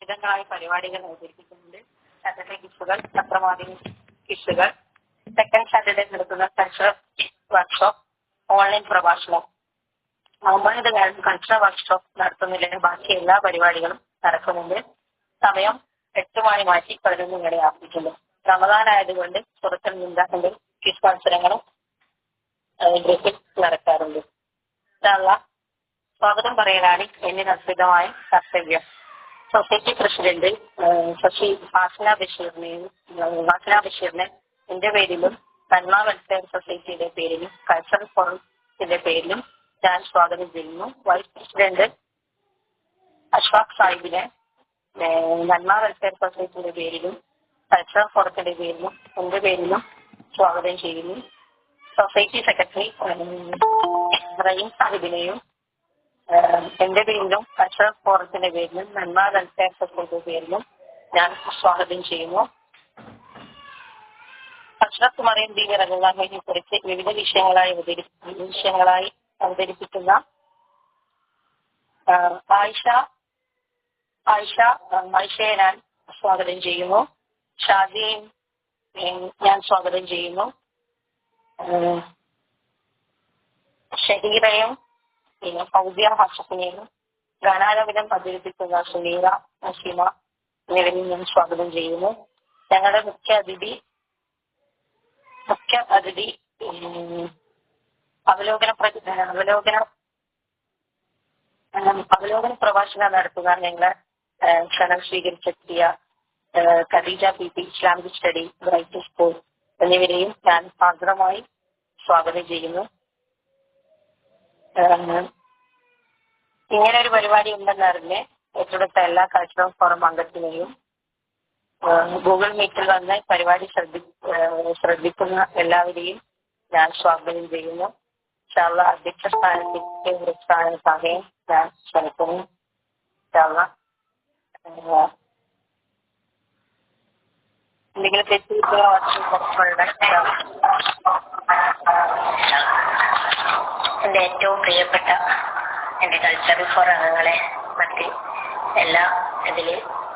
വിവിധങ്ങളായ പരിപാടികൾ അവതരിപ്പിക്കുന്നുണ്ട്. സാറ്റർഡേ ക്വിസുകൾ, പത്രമാധ്യമ ക്വിസുകൾ, സെക്കൻഡ് സാറ്റർഡേ നടത്തുന്ന കൾച്ചറൽ വർക്ക്ഷോപ്പ്, ഓൺലൈൻ പ്രഭാഷണം. 9 കാലത്ത് കൾച്ചറൽ വർക്ക്ഷോപ്പ് നടത്തുന്നില്ലെങ്കിൽ ബാക്കി എല്ലാ പരിപാടികളും നടക്കുന്നുണ്ട്. സമയം 8 മണി മാറ്റി 11 മണി ആക്കിയിട്ടുണ്ട്. റമദാനായതുകൊണ്ട് പുറത്തിൽ നിന്താണ്ട് ക്വിസ് മത്സരങ്ങളും ഗ്രൂപ്പിൽ നടക്കാറുണ്ട്. സ്വാഗതം പറയാനാണ് എന്നിന് അർപ്പിതമായ കർത്തവ്യം. സൊസൈറ്റി പ്രസിഡന്റ് ശശി വാസന ബഷീറിനെ എന്റെ പേരിലും നന്മ വെൽഫെയർ സൊസൈറ്റിയുടെ പേരിലും കൾച്ചറൽ ഫോറത്തിന്റെ പേരിലും ഞാൻ സ്വാഗതം ചെയ്യുന്നു. വൈസ് പ്രസിഡന്റ് അഷ്ഫാഖ് സാഹിബിനെ നന്മ വെൽഫെയർ സൊസൈറ്റിയുടെ പേരിലും കൾച്ചറൽ ഫോറത്തിന്റെ പേരിലും എന്റെ പേരിലും സ്വാഗതം ചെയ്യുന്നു. സൊസൈറ്റി സെക്രട്ടറി റഹീം സാഹിബിനെയും എന്റെ പേരിലും കൾച്ചറൽ ഫോറത്തിന്റെ പേരിലും നന്മ വെൽഫെയർ സൊസൈറ്റിയുടെ പേരിലും ഞാൻ സ്വാഗതം ചെയ്യുന്നു. ഹസ്രത്ത് മറിയം ബീവി റളിയല്ലാഹുവിനെ കുറിച്ച് വിവിധ വിഷയങ്ങളായി അവതരിപ്പിക്കുന്ന ആയിഷയെ ഞാൻ സ്വാഗതം ചെയ്യുന്നു. ഷാദിയെയും ഞാൻ സ്വാഗതം ചെയ്യുന്നു. ഷഹീറയും ഫൗസിയ ഹസനെയും ഗാനാലാപനം അവതരിപ്പിക്കുന്ന സുനീറ നസീമ എന്നിവരെയും ഞാൻ സ്വാഗതം ചെയ്യുന്നു. ഞങ്ങളുടെ മുഖ്യ അതിഥി അവലോകന പ്രഭാഷണം നടത്തുക ഞങ്ങളെ ക്ഷണം സ്വീകരിച്ചെത്തിയ Khadeeja PP Islamic study bright school എന്നിവരെയും ഞാൻ സാദരമായി സ്വാഗതം ചെയ്യുന്നു. ഇങ്ങനെ ഒരു പരിപാടി ഉണ്ടെന്നറിഞ്ഞ് ഏറ്റെടുത്ത എല്ലാ കൾച്ചറൽ ഫോറം അംഗത്തിനെയും ഗൂഗിൾ മീറ്റിൽ വന്ന് പരിപാടി ശ്രദ്ധിക്കുന്ന എല്ലാവരെയും ഞാൻ സ്വാഗതം ചെയ്യുന്നു. അധ്യക്ഷ സ്ഥാനത്തേക്ക് സമയം ഞാൻ ശ്രമിക്കുന്നു. എന്തെങ്കിലും തെറ്റിയിട്ടുള്ള എന്റെ ഏറ്റവും പ്രിയപ്പെട്ട എന്റെ കൾച്ചറൽ ഫോറം അംഗങ്ങളെ മറ്റ് എല്ലാ ഇതില്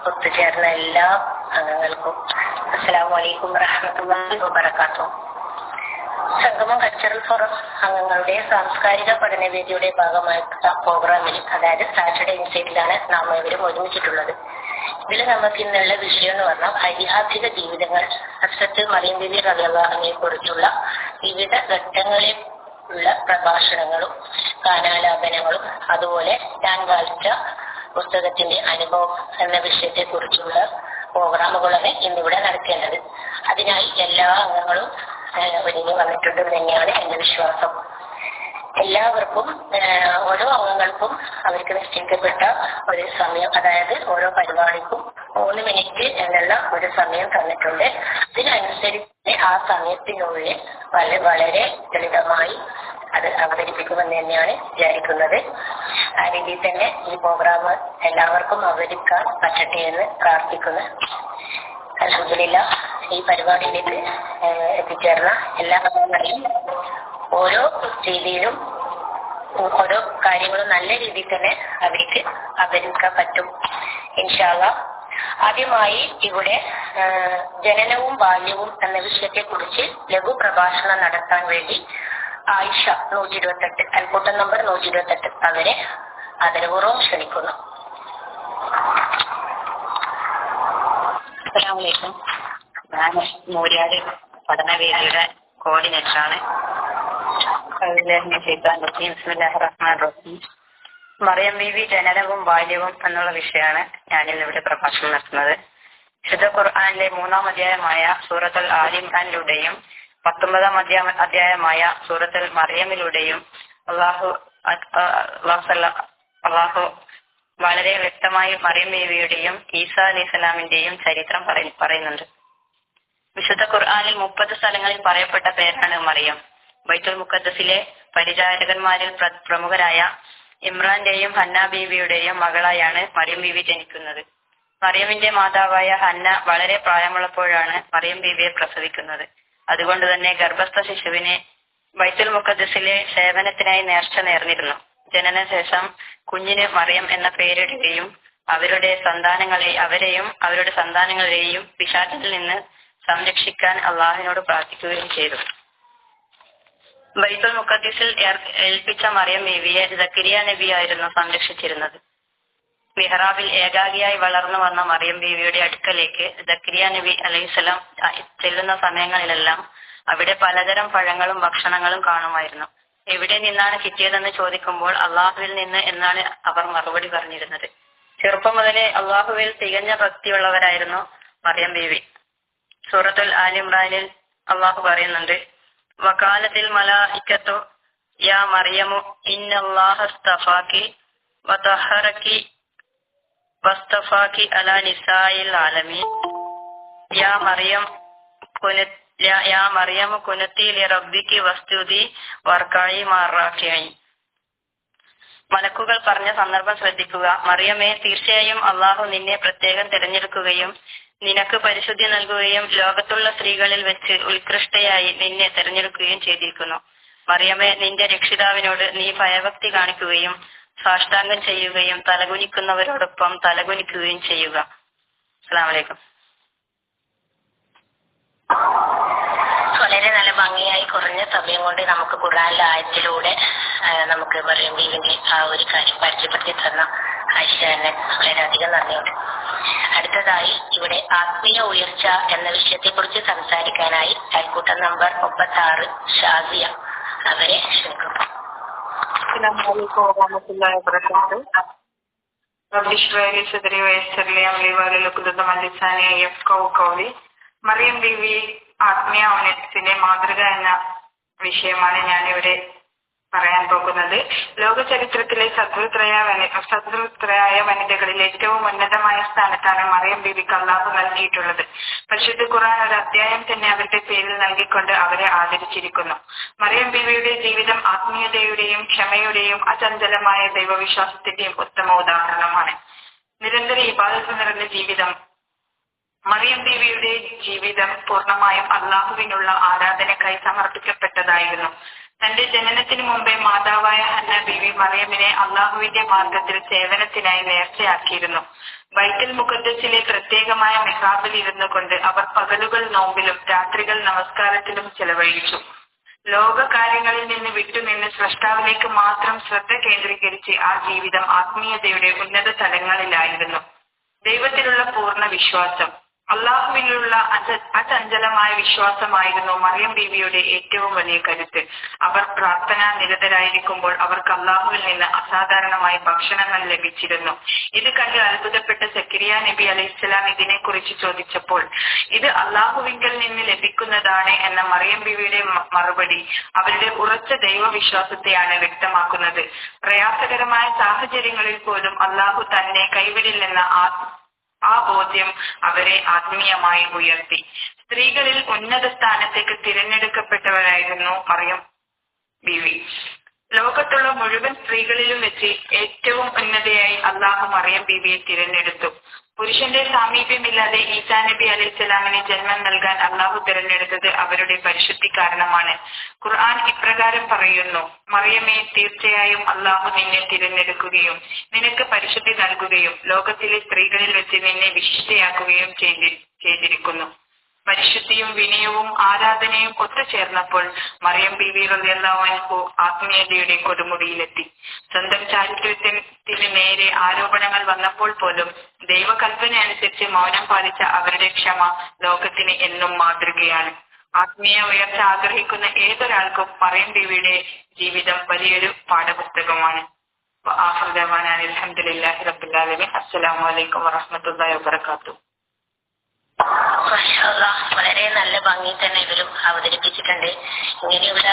ഒത്തുചേർന്ന എല്ലാ അംഗങ്ങൾക്കും അസ്സലാമു അലൈക്കും വറഹ്മത്തുള്ളാഹി വബറകാതുഹു. സംഗമം കൾച്ചറൽ ഫോറം അംഗങ്ങളുടെ സാംസ്കാരിക പഠനവേദിയുടെ ഭാഗമായിട്ടുള്ള പ്രോഗ്രാമിൽ, അതായത് സാറ്റർഡേ ഇൻസൈറ്റിലാണ് നാം ഇവരും ഒരുമിച്ചിട്ടുള്ളത്. ഇതിൽ നമുക്ക് ഇന്നുള്ള വിഷയം എന്ന് പറഞ്ഞാൽ ഐതിഹാസിക ജീവിതങ്ങൾ, ഹസ്രത്ത് മറിയം ബീവി റളിയല്ലാഹുവിനെ കുറിച്ചുള്ള വിവിധ ഘട്ടങ്ങളിൽ ഉള്ള പ്രഭാഷണങ്ങളും ഗാനാലാപനങ്ങളും അതുപോലെ ഞാൻ വായിച്ച പുസ്തകത്തിന്റെ അനുഭവം എന്ന വിഷയത്തെ കുറിച്ചുള്ള പ്രോഗ്രാമുകളാണ് ഇന്നിവിടെ നടക്കേണ്ടത്. അതിനായി എല്ലാ അംഗങ്ങളും ഒരുങ്ങി വന്നിട്ടുണ്ടെന്ന് തന്നെയാണ് എന്റെ വിശ്വാസം. എല്ലാവർക്കും ഓരോ അംഗങ്ങൾക്കും അവർക്ക് നിശ്ചയിക്കപ്പെട്ട ഒരു സമയം, അതായത് ഓരോ പരിപാടിക്കും 3 മിനിറ്റ് എന്നുള്ള ഒരു സമയം തന്നിട്ടുണ്ട്. ഇതിനനുസരിച്ച് ആ സമയത്തിനുള്ളിൽ വളരെ ലളിതമായി അത് അവതരിപ്പിക്കുമെന്ന് തന്നെയാണ് വിചാരിക്കുന്നത്. ആ രീതിയിൽ തന്നെ ഈ പ്രോഗ്രാം എല്ലാവർക്കും അവതരിക്കാൻ പറ്റട്ടെ എന്ന് പ്രാർത്ഥിക്കുന്നു. അൽഹംദുലില്ലാഹ്, ഈ പരിപാടിയിലേക്ക് എത്തിച്ചേർന്ന എല്ലാ അംഗങ്ങളെയും ഓരോ രീതിയിലും ഓരോ കാര്യങ്ങളും നല്ല രീതിയിൽ തന്നെ അവർക്ക് അവതരിപ്പിക്കാൻ പറ്റും ഇൻഷാ അല്ലാഹ്. ആദ്യമായി ഇവിടെ ജനനവും ബാല്യവും എന്ന വിഷയത്തെ കുറിച്ച് ലഘു പ്രഭാഷണം നടത്താൻ വേണ്ടി ആയിഷ 128 അൽക്കൂട്ടം നമ്പർ 128 അവരെ ആദരപൂർവ്വം ക്ഷണിക്കുന്നു. അസ്സലാമു അലൈക്കും. ഞാൻ മൂര്യാട് പഠനവേദിയുടെ കോർഡിനേറ്ററാണ്. മറിയം ബീവി ജനനവും ബാല്യവും എന്നുള്ള വിഷയമാണ് ഞാനിന്നിവിടെ പ്രഭാഷണം നടത്തുന്നത്. വിശുദ്ധ ഖുർആനിലെ 3-ാം അധ്യായമായ സൂറത്തുൽ ആലി ഇംറാനിലൂടെയും 19-ാം അധ്യായമായ സൂറത്തുൽ മറിയമിലൂടെയും അള്ളാഹു വളരെ വ്യക്തമായി മറിയം ബീവിയുടെയും ഈസാ അലൈഹിസ്സലാമിന്റെയും ചരിത്രം പറയുന്നുണ്ട്. വിശുദ്ധ ഖുർആനിൽ 30 സ്ഥലങ്ങളിൽ പറയപ്പെട്ട പേരാണ് മറിയം. ബൈത്തുൽ മുഖദ്ദസിലെ പരിചാരകന്മാരിൽ പ്രമുഖരായ ഇമ്രാന്റെയും ഹന്ന ബീവിയുടെയും മകളായാണ് മറിയം ബീവി ജനിക്കുന്നത്. മറിയമിന്റെ മാതാവായ ഹന്ന വളരെ പ്രായമുള്ളപ്പോഴാണ് മറിയം ബീവിയെ പ്രസവിക്കുന്നത്. അതുകൊണ്ട് തന്നെ ഗർഭസ്ഥ ശിശുവിനെ ബൈത്തുൽ മുഖദ്ദസിലെ സേവനത്തിനായി നേർച്ച നേർന്നിരുന്നു. ജനനശേഷം കുഞ്ഞിന് മറിയം എന്ന പേരിടുകയും അവരെയും അവരുടെ സന്താനങ്ങളെയും പിശാചിൽ നിന്ന് സംരക്ഷിക്കാൻ അള്ളാഹുവിനോട് പ്രാർത്ഥിക്കുകയും ചെയ്തു. ബൈത്തുൽ മുഖദ്ദിസിൽ ഏൽപ്പിച്ച മറിയം ബീവിയെ സക്കരിയ നബിയായിരുന്നു സംരക്ഷിച്ചിരുന്നത്. മിഹ്റാബിൽ ഏകാഗിയായി വളർന്നു വന്ന മറിയം ബീവിയുടെ അടുക്കലേക്ക് സക്കരിയ നബി അലൈഹിസ്സലാം ചെല്ലുന്ന സമയങ്ങളിലെല്ലാം അവിടെ പലതരം പഴങ്ങളും ഭക്ഷണങ്ങളും കാണുമായിരുന്നു. എവിടെ നിന്നാണ് കിട്ടിയതെന്ന് ചോദിക്കുമ്പോൾ അള്ളാഹുവിൽ നിന്ന് എന്നാണ് അവർ മറുപടി പറഞ്ഞിരുന്നത്. ചെറുപ്പം മുതലേ അള്ളാഹുവിൽ തികഞ്ഞ ഭക്തിയുള്ളവരായിരുന്നു മറിയം ബീവി. സൂറത്തുൽ ആലി ഇംറാനിൽ അള്ളാഹു പറയുന്നുണ്ട്, വകാലത്തിൽ മലായികത്തു യാ മറിയമു ഇന്നല്ലാഹ അസ്തഫാകി വതഹറകി വസ്തഫാകി അലാ നിസായിൽ ആലമീൻ യാ മറിയം കുനത്തി ലിറബ്ബികി വസ്ജുദി വർകഈ മഅറാക്കിഈൻ. മലക്കുകൾ പറഞ്ഞ സന്ദർഭം ശ്രദ്ധിക്കുക. മറിയമേ, തീർച്ചയായും അള്ളാഹു നിന്നെ പ്രത്യേകം തിരഞ്ഞെടുക്കുകയും നിനക്ക് പരിശുദ്ധി നൽകുകയും ലോകത്തുള്ള സ്ത്രീകളിൽ വെച്ച് ഉത്കൃഷ്ടയായി നിന്നെ തിരഞ്ഞെടുക്കുകയും ചെയ്തിരിക്കുന്നു. മറിയമേ, നിന്റെ രക്ഷിതാവിനോട് നീ ഭയഭക്തി കാണിക്കുകയും സാഷ്ടാംഗം ചെയ്യുകയും തലകുനിക്കുന്നവരോടൊപ്പം തലകുനിക്കുകയും ചെയ്യുക. അസ്സലാമു അലൈക്കും. വളരെ നല്ല ഭംഗിയായി കുറഞ്ഞ സമയം കൊണ്ട് നമുക്ക് ഖുർആനിലെ ആയത്തിലൂടെ നമുക്ക് മറിയം ബീവിന്റെ ആ ഒരു കാര്യം പരിചയപ്പെടുത്തി തന്ന ആയിഷനെ വളരെയധികം നന്ദിയുണ്ട്. അടുത്തതായി ഇവിടെ ആത്മീയ ഉയർച്ച എന്ന വിഷയത്തെ കുറിച്ച് സംസാരിക്കാനായി അയൽക്കൂട്ടം നമ്പർ 36 ഷാസിയ അവരെ ക്ഷണിക്കുന്നു. മറിയം ബീവി ആത്മീയ ഔന്നത്യത്തിന്റെ മാതൃക എന്ന വിഷയമാണ് ഞാനിവിടെ പറയാൻ പോകുന്നത്. ലോക ചരിത്രത്തിലെ സദ്വൃത്രയായ വനിതകളിൽ ഏറ്റവും ഉന്നതമായ സ്ഥാനത്താണ് മറിയം ബീവിക്ക് അല്ലാഹു നൽകിയിട്ടുള്ളത്. പരിശുദ്ധ ഖുർആൻ ഒരു അധ്യായം തന്നെ അവരുടെ പേരിൽ നൽകിക്കൊണ്ട് അവരെ ആദരിച്ചിരിക്കുന്നു. മറിയം ബീവിയുടെ ജീവിതം ആത്മീയതയുടെയും ക്ഷമയുടെയും അചഞ്ചലമായ ദൈവവിശ്വാസത്തിന്റെയും ഉത്തമ ഉദാഹരണമാണ്. നിരന്തര ഇബാദത്ത് നിറഞ്ഞ ജീവിതം. മറിയം ബീവിയുടെ ജീവിതം പൂർണ്ണമായും അള്ളാഹുവിനുള്ള ആരാധനയ്ക്കായി സമർപ്പിക്കപ്പെട്ടതായിരുന്നു. തന്റെ ജനനത്തിനു മുമ്പേ മാതാവായ ഹന്ന ബീവി മറിയമിനെ അള്ളാഹുവിന്റെ മാർഗത്തിൽ സേവനത്തിനായി നേർച്ചയാക്കിയിരുന്നു. ബൈത്തുൽ മുഖദ്ദസിലെ പ്രത്യേകമായ മിഹ്റാബിൽ ഇരുന്നു കൊണ്ട് അവർ പകലുകൾ നോമ്പിലും രാത്രികൾ നമസ്കാരത്തിലും ചെലവഴിച്ചു. ലോക കാര്യങ്ങളിൽ നിന്ന് വിട്ടുനിന്ന് സ്രഷ്ടാവിലേക്ക് മാത്രം ശ്രദ്ധ കേന്ദ്രീകരിച്ച് ആ ജീവിതം ആത്മീയതയുടെ ഉന്നത തലങ്ങളിലായിരുന്നു. ദൈവത്തിലുള്ള പൂർണ്ണ വിശ്വാസം. അള്ളാഹുവിലുള്ള അചഞ്ചലമായ വിശ്വാസമായിരുന്നു മറിയം ബീവിയുടെ ഏറ്റവും വലിയ കരുത്ത്. അവർ പ്രാർത്ഥനാ നിരതരായിരിക്കുമ്പോൾ അവർക്ക് അള്ളാഹുവിൽ നിന്ന് അസാധാരണമായ ഭക്ഷണങ്ങൾ ലഭിച്ചിരുന്നു. ഇത് കണ്ട് അത്ഭുതപ്പെട്ട സക്കരിയ നബി അലൈഹിസ്സലാം ഇതിനെക്കുറിച്ച് ചോദിച്ചപ്പോൾ ഇത് അള്ളാഹുവിങ്കൽ നിന്ന് ലഭിക്കുന്നതാണ് എന്ന മറിയം ബീവിയുടെ മറുപടി അവരുടെ ഉറച്ച ദൈവവിശ്വാസത്തെയാണ് വ്യക്തമാക്കുന്നത്. പ്രയാസകരമായ സാഹചര്യങ്ങളിൽ പോലും അള്ളാഹു തന്നെ കൈവിടില്ലെന്ന ആ ബോധ്യം അവരെ ആത്മീയമായി ഉയർത്തി. സ്ത്രീകളിൽ ഉന്നത സ്ഥാനത്തേക്ക് തിരഞ്ഞെടുക്കപ്പെട്ടവരായിരുന്നു മറിയം ബീവി. ലോകത്തുള്ള മുഴുവൻ സ്ത്രീകളിലും വെച്ച് ഏറ്റവും ഉന്നതയായി അള്ളാഹു മറിയം ബീവിയെ തിരഞ്ഞെടുത്തു. പുരുഷന്റെ സാമീപ്യമില്ലാതെ ഈസാ നബി അലൈഹിസ്സലാമിന് ജന്മം നൽകാൻ അള്ളാഹു തിരഞ്ഞെടുത്തത് അവരുടെ പരിശുദ്ധി കാരണമാണ്. ഖുർആൻ ഇപ്രകാരം പറയുന്നു, മറിയമേ, തീർച്ചയായും അള്ളാഹു നിന്നെ തിരഞ്ഞെടുക്കുകയും നിനക്ക് പരിശുദ്ധി നൽകുകയും ലോകത്തിലെ സ്ത്രീകളിൽ വെച്ച് നിന്നെ വിശിഷ്ടയാക്കുകയും ചെയ്തിരിക്കുന്നു. പരിശുദ്ധിയും വിനയവും ആരാധനയും ഒത്തുചേർന്നപ്പോൾ മറിയം ബീവി റളിയല്ലാഹു അൻഹു ആത്മീയതയുടെ കൊടുമുടിയിലെത്തി. സ്വന്തം ചാരിത്രത്തിന് നേരെ ആരോപണങ്ങൾ വന്നപ്പോൾ പോലും ദൈവകൽപ്പന അനുസരിച്ച് മൗനം പാലിച്ച അവരുടെ ക്ഷമ ലോകത്തിന് എന്നും മാതൃകയാണ്. ആത്മീയ ഉയർച്ച ആഗ്രഹിക്കുന്ന ഏതൊരാൾക്കും മറിയം ബീവിയുടെ ജീവിതം വലിയൊരു പാഠപുസ്തകമാണ്. അൽഹംദുലില്ലാഹി റബ്ബിൽ ആലമീൻ. അസ്സലാമു അലൈക്കും വറഹ്മത്തുള്ളാഹി വബറകാതുഹു. വളരെ നല്ല ഭംഗി തന്നെ ഇവരും അവതരിപ്പിച്ചിട്ടുണ്ട്. ഇങ്ങനെയുള്ള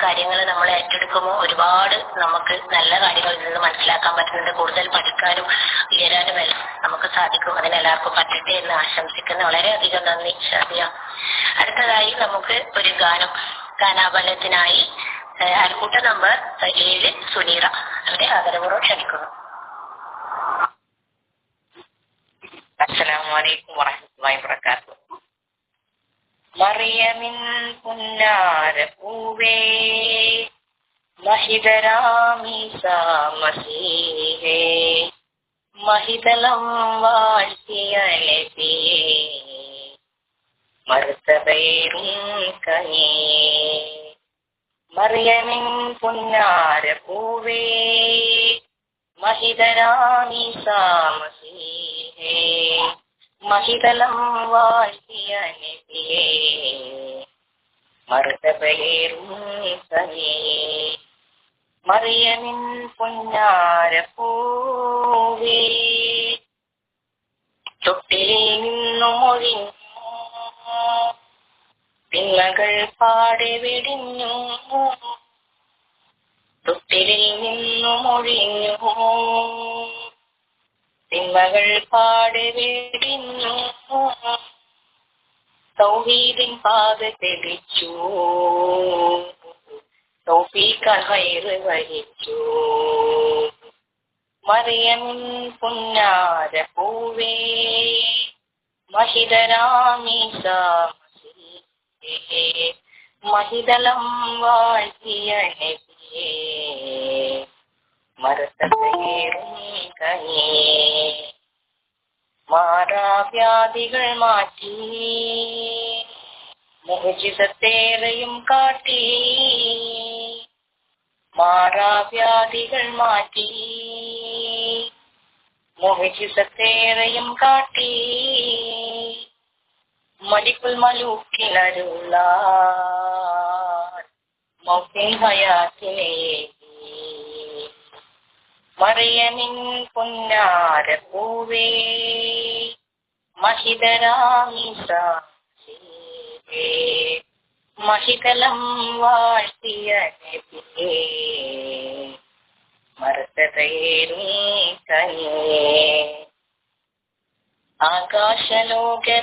കാര്യങ്ങൾ നമ്മൾ ഏറ്റെടുക്കുമ്പോൾ ഒരുപാട് നമുക്ക് നല്ല കാര്യങ്ങളിൽ നിന്ന് മനസ്സിലാക്കാൻ പറ്റുന്നുണ്ട്. കൂടുതൽ പഠിക്കാനും ഉയരാനും എല്ലാം നമുക്ക് സാധിക്കും. അതിനെല്ലാവർക്കും പറ്റട്ടെ എന്ന് ആശംസിക്കുന്നു. വളരെയധികം നന്ദി ഷാദിയ. അടുത്തതായി നമുക്ക് ഒരു ഗാനാപനത്തിനായി അയൽക്കൂട്ട നമ്പർ 7 സുനീറ അവരെ ആദരപൂർവ്വം ക്ഷണിക്കുന്നു. അസ്സലാമു അലൈക്കും വറഹ്മത്തുള്ളാഹി വബറകാതുഹു. മറിയമിൻ പുന്നാര പൂവേ മഹിദരാമീസ മസീഹേ മഹിതലം വാഴ്ത്തിയ നബിയേ മർത്തബയേറും കനിയേ മറിയമിൻ പുന്നാര പൂവേ മഹിതരാമീസാ മസീഹേ മഹിതലം വാഴ്ത്തിയ നബിയേ മർത്തബയേറും കനിയേ മറിയമിൻ പുന്നാര പൂവേ തൊട്ടിലിൽ നിന്നും ഒഴിഞ്ഞു തിന്മകൾ പാടെ വെടിഞ്ഞു തൊട്ടിലിൽ നിന്നും ഒഴിഞ്ഞു തിന്മകൾ പാടെ വെടിഞ്ഞു തൗഹീദിൻ പാത തെളിച്ചു തൗഫീഖാൽ ഖൈറ് വഹിച്ചു മറിയമിൻ പുന്നാര പൂവേ മഹിതരാമീസാ മസീഹേ മഹിതലം വാഴ്ത്തിയ നബിയേ മർത്തബയേറും കനിയേ മാറാവ്യാധികൾ മാറ്റി മുഅ്ജിസത്തേറെയും കാട്ടി മാറാവ്യാധികൾ മാറ്റി മുഅ്ജിസത്തേറെയും കാട്ടി മലിക്കുൽ മലൂക്കിനരുളാൻ മൗത്തിൻ ഹയാത്തിനേകി മറിയമിൻ പുന്നാര പൂവേ മഹിതരാമീസാ മസീഹേ മഹിതലം വാഴ്ത്തിയ നബിയേ മർത്തബയേറും കനിയേ ആകാശലോകമിലങ്ങും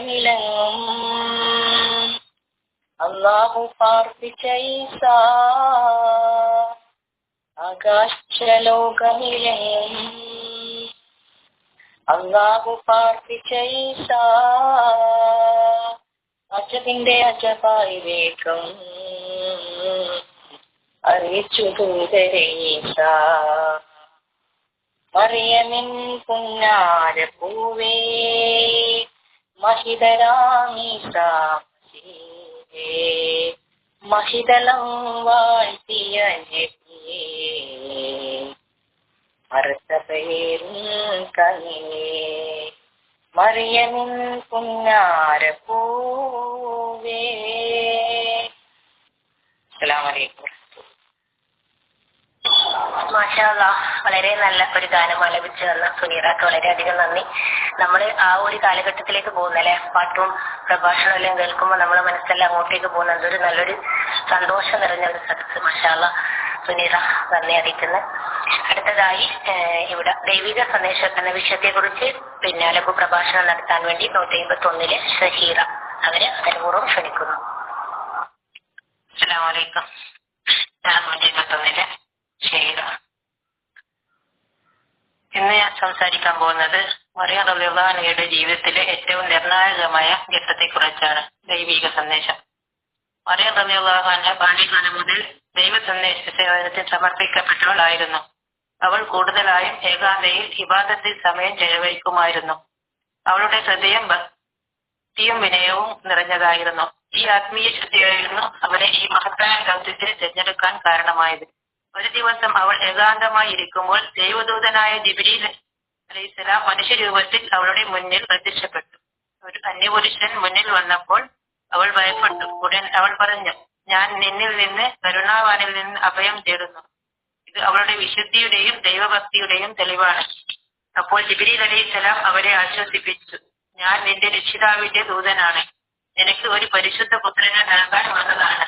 അല്ലാഹു പാർപ്പിച്ച ഈസാ ആകാശലോകമിലങ്ങും അല്ലാഹു പാർപ്പിച്ച ഈസാ അജബിന്റെ അജബായി വേഗം അറിയിച്ചു ദൂതരെ ഈസാ മറിയമിൻ പുന്നാര പൂവേ മഹിതരാമീസാ മസീഹേ മഹിതലം വാഴ്ത്തിയ നബിയേ മർത്തബയേറും കനിയേ മറിയമിൻ പുന്നാര പൂവേ. അസ്സലാമു അലൈക്കും. മാഷാ അല്ലാഹ്, വളരെ നല്ല ഒരു ഗാനം ആലപിച്ചു തന്ന സുനീറാക്ക് വളരെയധികം നന്ദി. നമ്മൾ ആ ഒരു കാലഘട്ടത്തിലേക്ക് പോകുന്നല്ലേ, പാട്ടും പ്രഭാഷണവും എല്ലാം കേൾക്കുമ്പോൾ നമ്മളെ മനസ്സെല്ലാം അങ്ങോട്ടേക്ക് പോകുന്നത് ഒരു നല്ലൊരു സന്തോഷം നിറഞ്ഞ ഒരു സദസ്സ്. മാഷാ അല്ലാഹ്, സുനീറ നന്ദി അറിയിക്കുന്നു. അടുത്തതായി ഇവിടെ ദൈവിക സന്ദേശം എന്ന വിഷയത്തെ കുറിച്ച് ലഘു പ്രഭാഷണം നടത്താൻ വേണ്ടി 151 ഷഹീറ അവരെ ആദരപൂർവ്വം ക്ഷണിക്കുന്നു. അസ്സലാമു അലൈക്കും. ഞാൻ 151 ഷഹീറ. ഇന്ന് ഞാൻ സംസാരിക്കാൻ പോകുന്നത് മറിയം റളിയല്ലാഹു അൻഹയുടെ ജീവിതത്തിലെ ഏറ്റവും നിർണായകമായ ഘട്ടത്തെക്കുറിച്ചാണ്, ദൈവിക സന്ദേശം. മറിയം റളിയല്ലാഹു അൻഹ ബാല്യകാലം മുതൽ ദൈവ സന്ദേശ സേവനത്തിൽ സമർപ്പിക്കപ്പെട്ടവളായിരുന്നു. അവൾ കൂടുതലായും ഏകാന്തയിൽ ഇബാദത്തിൽ സമയം ചെലവഴിക്കുമായിരുന്നു. അവളുടെ ഹൃദയം ഭക്തിയും വിനയവും നിറഞ്ഞതായിരുന്നു. ഈ ആത്മീയ ശുദ്ധിയായിരുന്നു അവരെ ഈ മഹത്തായ ദൗത്യത്തിൽ തിരഞ്ഞെടുക്കാൻ കാരണമായത്. ഒരു ദിവസം അവൾ ഏകാന്തമായി ഇരിക്കുമ്പോൾ ദൈവദൂതനായ ജിബ്രീൽ അലൈഹിസ്സലാം മനുഷ്യരൂപത്തിൽ അവളുടെ മുന്നിൽ പ്രത്യക്ഷപ്പെട്ടു. ഒരു അന്യപുരുഷൻ മുന്നിൽ വന്നപ്പോൾ അവൾ ഭയപ്പെട്ടു. ഉടൻ അവൾ പറഞ്ഞു, ഞാൻ നിന്നിൽ നിന്ന് കരുണാവാനിൽ നിന്ന് അഭയം തേടുന്നു. ഇത് അവളുടെ വിശുദ്ധിയുടെയും ദൈവഭക്തിയുടെയും തെളിവാണ്. അപ്പോൾ ജിബ്രീൽ അലൈഹിസ്സലാം അവരെ ആശ്വസിപ്പിച്ചു, ഞാൻ നിന്റെ രക്ഷിതാവിന്റെ ദൂതനാണ്, നിനക്ക് ഒരു പരിശുദ്ധ പുത്രനെ നൽകാൻ വന്നതാണ്.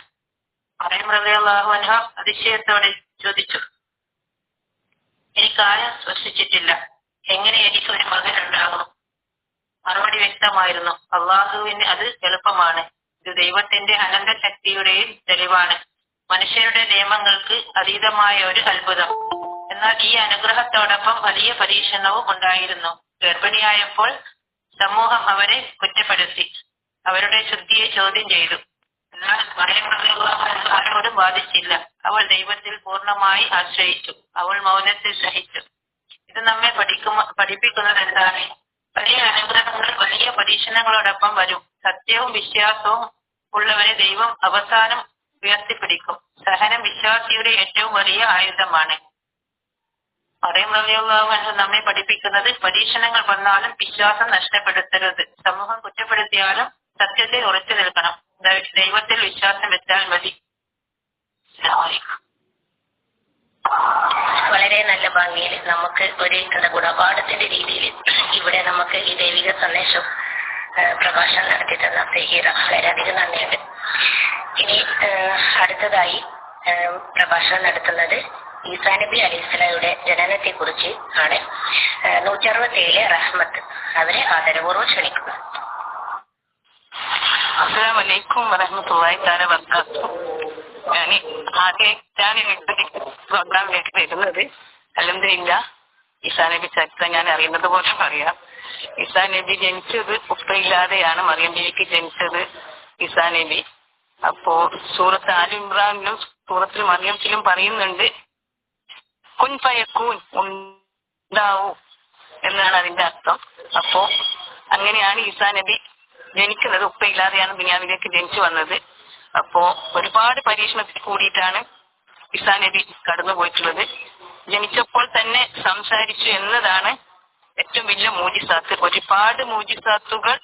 മറിയം റളിയല്ലാഹു അൻഹ അതിശയത്തോടെ ചോദിച്ചു, എനിക്കാരും സ്പർശിച്ചിട്ടില്ല, എങ്ങനെ എനിക്ക് ഒരു മകൻ ഉണ്ടാകും? മറുപടി വ്യക്തമായിരുന്നു, അള്ളാഹുവിന് അത് എളുപ്പമാണ്. ഇത് ദൈവത്തിന്റെ അനന്ത ശക്തിയുടെയും തെളിവാണ്, മനുഷ്യരുടെ നിയമങ്ങൾക്ക് അതീതമായ ഒരു അത്ഭുതം. എന്നാൽ ഈ അനുഗ്രഹത്തോടൊപ്പം വലിയ പരീക്ഷണവും ഉണ്ടായിരുന്നു. ഗർഭിണിയായപ്പോൾ സമൂഹം അവരെ കുറ്റപ്പെടുത്തി, അവരുടെ ശുദ്ധിയെ ചോദ്യം ചെയ്തു. എന്നാൽ മറിയം റളിയല്ലാഹു അൻഹ ആരോടും ബാധിച്ചില്ല. അവൾ ദൈവത്തിൽ പൂർണ്ണമായി ആശ്രയിച്ചു. അവൾ മൗനത്തിൽ സഹിച്ചു. ഇത് നമ്മെ പഠിപ്പിക്കുന്നത് എന്താണ്? വലിയ അനുഗ്രഹങ്ങൾ വലിയ പരീക്ഷണങ്ങളോടൊപ്പം വരും. സത്യവും വിശ്വാസവും ഉള്ളവരെ ദൈവം അവസാനം ഉയർത്തിപ്പിടിക്കും. സഹനം വിശ്വാസിയുടെ ഏറ്റവും വലിയ ആയുധമാണ്. മറിയം റളിയല്ലാഹു അൻഹ നമ്മെ പഠിപ്പിക്കുന്നത് പരീക്ഷണങ്ങൾ വന്നാലും വിശ്വാസം നഷ്ടപ്പെടുത്തരുത്. സമൂഹം കുറ്റപ്പെടുത്തിയാലും സത്യത്തിൽ ഉറച്ചു നിൽക്കണം. ദൈവത്തിൽ വിശ്വാസം വെച്ചാൽ മതി. വളരെ നല്ല ഭംഗിയിൽ നമുക്ക് ഒരു ഗുണപാഠത്തിന്റെ രീതിയിൽ ഇവിടെ നമുക്ക് ഈ ദൈവിക സന്ദേശം പ്രഭാഷണം നടത്തി തന്ന സഹീറ വളരെയധികം നന്ദിയുണ്ട്. ഇനി അടുത്തതായി പ്രഭാഷണം നടത്തുന്നത് ഈസാ നബി അലൈഹിസ്സലാമിയുടെ ജനനത്തെ കുറിച്ച് ആണ്. 167 റഹ്മത്ത് അവരെ ആദരപൂർവ്വം ക്ഷണിക്കുന്നു. അസ്സലാമു അലൈക്കും വറഹ്മത്തുള്ളാഹി തആല വബറകാതുഹു. ഞാൻ ആദ്യമായിട്ടാണ് പ്രോഗ്രാമിലേക്ക് വരുന്നത്. അൽഹംദുലില്ലാഹ് ഈസാ നബി ചരിത്രം ഞാൻ അറിയുന്നത് പോലെ പറയാം. ഈസാ നബി ജനിച്ചത് ഉപ്പയില്ലാതെയാണ് മറിയം ബീവിക്ക് ജനിച്ചത് ഈസാ നബി. അപ്പോ സൂറത്ത് ആൽ ഇമ്രാനിലും സൂറത്തുൽ മറിയത്തിലും പറയുന്നുണ്ട് കുൻ ഫയകൂൻ, ഉണ്ടാവൂ എന്നാണ് അതിന്റെ അർത്ഥം. അപ്പോ അങ്ങനെയാണ് ഈസാ നബി ജനിക്കുന്നത്. ഉപ്പയില്ലാതെയാണ് ദുനിയാവിലേക്ക് ജനിച്ചു വന്നത്. അപ്പോ ഒരുപാട് പരീക്ഷണത്തിൽ കൂടിയിട്ടാണ് ഈസാ നബി കടന്നു പോയിട്ടുള്ളത്. ജനിച്ചപ്പോൾ തന്നെ സംസാരിച്ചു എന്നതാണ് ഏറ്റവും വലിയ മൂജിസാത്ത്. ഒരുപാട് മൂജിസാത്തുകൾ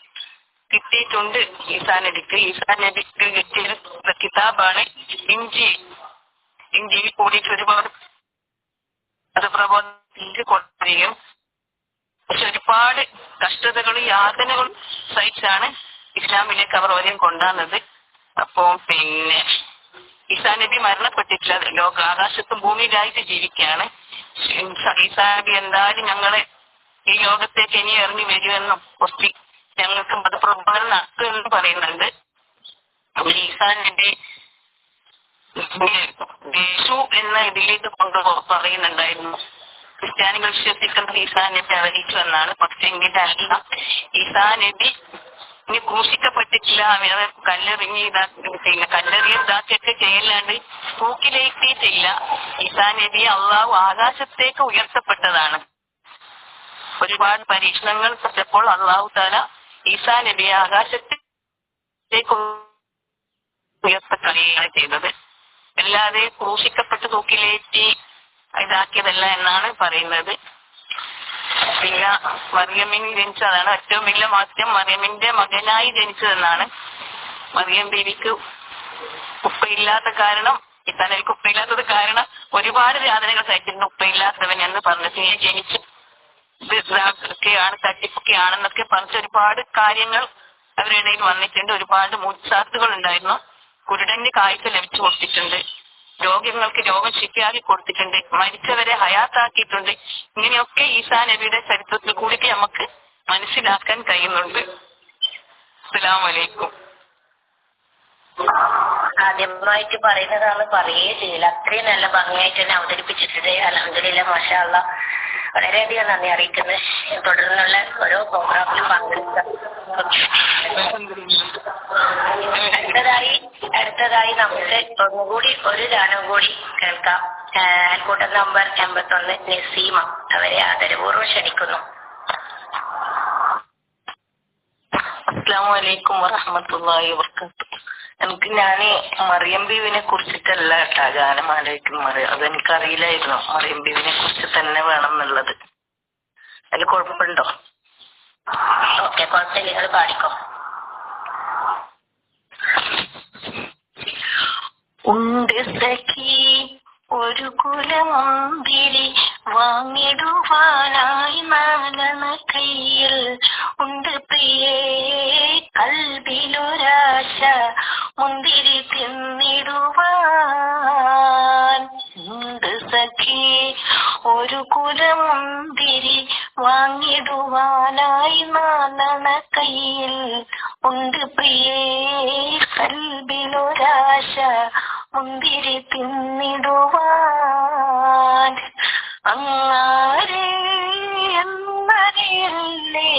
കിട്ടിയിട്ടുണ്ട് ഈസാ നബിക്ക്. ഈസാ നബിക്ക് കിട്ടിയ കിതാബാണ് ഇഞ്ചീൽ. ഇഞ്ചീൽ കൂടിയിട്ട് ഒരുപാട് അത് പ്രബോധനത്തിൽ കൊണ്ടുവരികയും പക്ഷെ ഒരുപാട് കഷ്ടതകളും യാതനകളും സഹിച്ചാണ് ഇസ്ലാമിലേക്ക് അവർ ഓരോ കൊണ്ടുവന്നത്. അപ്പോ ഈസാ നബി മരണപ്പെട്ടിട്ടില്ല. ആകാശത്തും ഭൂമിയിലായിട്ട് ജീവിക്കുകയാണ്. ഈസാ നബി എന്തായാലും ഞങ്ങളെ ഈ ലോകത്തേക്ക് ഇനി ഇറങ്ങി വരുമെന്നും കുറച്ച് ഞങ്ങൾക്ക് മതപ്രബോധനം നടത്തുമെന്നും പറയുന്നുണ്ട്. ഈസാ നബി യേശു എന്ന ഇതിലേക്ക് പറയുന്നുണ്ടായിരുന്നു. ക്രിസ്ത്യാനികൾ വിശ്വസിക്കുന്നത് ഈസാ നബി അവതരിച്ചു എന്നാണ്. പക്ഷെ എങ്കിലല്ല, ഈസാ നബി ഇനി ക്രൂശിക്കപ്പെട്ടിട്ടില്ല. കല്ലെറിഞ്ഞ് ഇതാക്കിയിട്ടില്ല, കല്ലെറിയ ഇതാക്കിയൊക്കെ ചെയ്യല്ലാണ്ട് തൂക്കിലേറ്റിയിട്ടില്ല. ഈസാ നബി അള്ളാഹു ആകാശത്തേക്ക് ഉയർത്തപ്പെട്ടതാണ്. ഒരുപാട് പരീക്ഷണങ്ങൾ പെട്ടപ്പോൾ അള്ളാഹു തആല ഈസാ നബിയെ ആകാശത്തേക്ക് ഉയർത്തപ്പെടുകയാണ് ചെയ്തത്. അല്ലാതെ ക്രൂശിക്കപ്പെട്ട് തൂക്കിലേറ്റി ഇതാക്കിയതല്ല എന്നാണ് പറയുന്നത്. പിന്നെ മറിയമിന് ജനിച്ചതാണ് ഏറ്റവും വലിയ മാറ്റം. മറിയമിന്റെ മകനായി ജനിച്ചതെന്നാണ്. മറിയം ബീവിക്ക് ഉപ്പയില്ലാത്ത കാരണം, ഈസാ നബിക്ക് ഉപ്പയില്ലാത്തത് കാരണം ഒരുപാട് വേദനകൾ സഹിച്ചിട്ടുണ്ട്. ഉപ്പയില്ലാത്തവൻ എന്ന് പറഞ്ഞിട്ട് ജനിച്ചു ഇതൊക്കെയാണ് തട്ടിപ്പൊക്കെയാണെന്നൊക്കെ പറഞ്ഞ ഒരുപാട് കാര്യങ്ങൾ അവരുടെ ഇടയിൽ വന്നിട്ടുണ്ട്. ഒരുപാട് മുസാത്തുകൾ ഉണ്ടായിരുന്നു. കുരുടന് കാഴ്ച ലഭിച്ചു കൊടുത്തിട്ടുണ്ട്. രോഗങ്ങൾക്ക് രോഗം ശിഫയാക്കി കൊടുത്തിട്ടുണ്ട്. മരിച്ചവരെ ഹയാത്താക്കിയിട്ടുണ്ട്. ഇങ്ങനെയൊക്കെ ഈസാ നബിയുടെ ചരിത്രത്തിൽ കൂടി നമുക്ക് മനസ്സിലാക്കാൻ കഴിയുന്നുണ്ട്. അസ്സലാമു അലൈക്കും. ആദ്യമായിട്ട് പറയുന്നതാണ് പറയേ ചെയ്യില്ല. അത്രയും നല്ല ഭംഗിയായിട്ട് തന്നെ അവതരിപ്പിച്ചിട്ടുണ്ട്. അൽഹംദുലില്ലാഹ് മാഷാ അല്ലാഹ്. വളരെയധികം നന്ദി അറിയിക്കുന്നത്. തുടർന്നുള്ള ഓരോ പ്രോഗ്രാമിലും പങ്കെടുക്കുക. അടുത്തതായി നമുക്ക് ഒന്നുകൂടി ഒരു ഗാനം കൂടി കേൾക്കാം. അയൽക്കൂട്ടം നമ്പർ 81 നസീമ അവരെ ആദരപൂർവ്വം ക്ഷണിക്കുന്നു. അസ്സലാമു അലൈക്കും വറഹ്മത്തുള്ളാഹി വബറകാതുഹു. ഞാന് മറിയം ബീവിനെ കുറിച്ചിട്ടല്ല കേട്ടാ ഗാനം ആലോചിക്കുന്നത്. അതെനിക്കറിയില്ലായിരുന്നു മറിയം ബീവിനെ കുറിച്ച് തന്നെ വേണം എന്നുള്ളത്. അതിൽ കുഴപ്പമുണ്ടോ? ഓക്കെ, കുഴപ്പമില്ല, നിങ്ങൾ പാടിക്കോ. ഉണ്ട് സഖി ഒരു കുലമുന്തിരി വാങ്ങിടുവാനായി നാലണ കയ്യിൽ ഉണ്ട് പ്രിയേ കൽബിലൊരാശ മുന്തിരി തിന്നിടുവാൻ. ഉണ്ട് സഖി ഒരു കുലമുന്തിരി വാങ്ങിടുവാനായി നാലണ കയ്യിൽ ഉണ്ട് പ്രിയേ കൽബിലൊരാശ മുന്തിരി തിന്നിടുവാൻ. അങ്ങാരെ എന്നറിയില്ലേ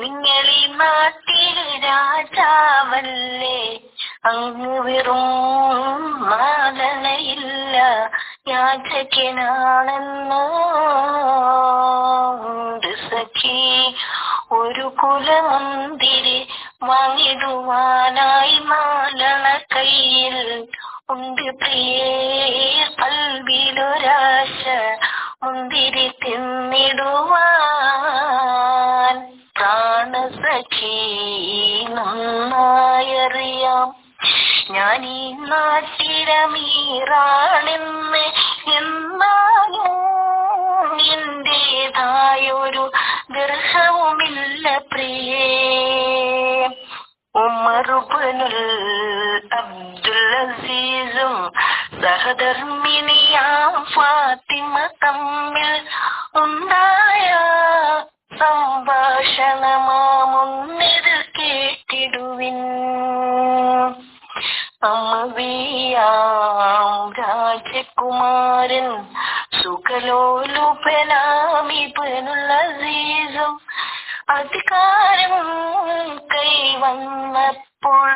നിങ്ങളീ നാട്ടിൽ രാജാവല്ലേ. അങ്ങ് വെറും മാലനയില്ല യാചകനാണെന്ന് സഖി ഒരു കുലമന്ദിരെ വാങ്ങിടുവാനായി നാലണ കയ്യിൽ ഉണ്ട് പ്രിയേ കൽവിലൊരാശ മുന്തിരി തിന്നിടുവാൻ പ്രാണസഖി നന്നായറിയാം ഞാൻ ഈ നാട്ടിലമീറാണെന്ന് എന്നാലും എന്റേതായൊരു ദർഹവുമില്ല പ്രിയേ ഉമറുബ്നുൽ അബ്ദുൽ അസീസും സഹധർമ്മിണിയാം ഫാത്തിമ തമ്മിൽ ഉണ്ടായ സംഭാഷണമാമുന്നിത് കേട്ടിടുവിൻ അമവിയാം രാജകുമാരൻ സുഖലോലുപനാമിബ്നുൽ അസീസും അധികാരം കൈവന്നപ്പോൾ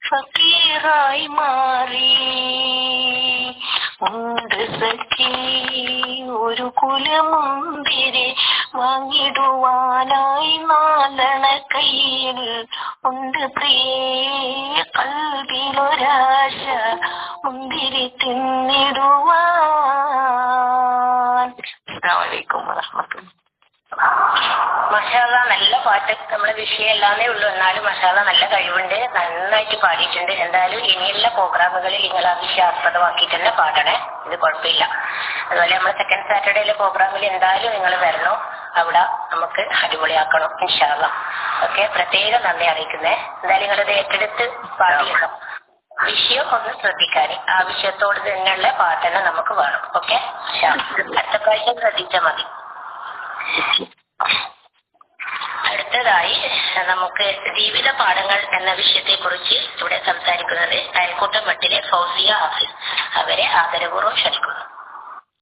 ഫക്കീറായി മാറി ഉണ്ട് സഖി ഒരു കുലമുന്തിരെ വാങ്ങിടുവാനായി നാലണ കയ്യിൽ ഉണ്ട് പ്രിയേ കൽവിലൊരാശ മുന്തിരി തിന്നിടുവാൻ. അസ്സലാമു അലൈക്കും വറഹ്മത്തുള്ളാഹി. മഷാല നല്ല പാട്ട്. നമ്മളെ വിഷയമല്ലാന്നേ ഉള്ളൂ, എന്നാലും മഷാല നല്ല കഴിവുണ്ട്, നന്നായിട്ട് പാടിയിട്ടുണ്ട്. എന്തായാലും ഇനിയുള്ള പ്രോഗ്രാമുകളിൽ നിങ്ങൾ ആ വിഷയം ആസ്പദമാക്കിയിട്ട് തന്നെ പാടണേ, ഇത് കുഴപ്പമില്ല. അതുപോലെ നമ്മൾ സെക്കൻഡ് സാറ്റർഡേയിലെ പ്രോഗ്രാമിൽ എന്തായാലും നിങ്ങൾ വരണം, അവിടെ നമുക്ക് അടിപൊളിയാക്കണം ഇൻഷാ അല്ലാഹ്. ഓക്കെ, പ്രത്യേകം നന്ദി അറിയിക്കുന്നേ. എന്തായാലും നിങ്ങളത് ഏറ്റെടുത്ത് പാടിയല്ലോ. വിഷയം ഒന്ന് ശ്രദ്ധിക്കാൻ, ആ വിഷയത്തോട് തന്നെയുള്ള പാട്ട് തന്നെ നമുക്ക് വേണം. ഓക്കെ, അടുത്ത പ്രാവശ്യം ശ്രദ്ധിച്ചാൽ മതി. അടുത്തതായി നമുക്ക് ജീവിത പാഠങ്ങൾ എന്ന വിഷയത്തെ കുറിച്ച് ഇവിടെ സംസാരിക്കുന്നത് അയൽക്കൂട്ടം മട്ടിലെ ഫൗസിയ ഹാഫിസ്. അവരെ ആദരപൂർവ്വം ക്ഷണിക്കുന്നു.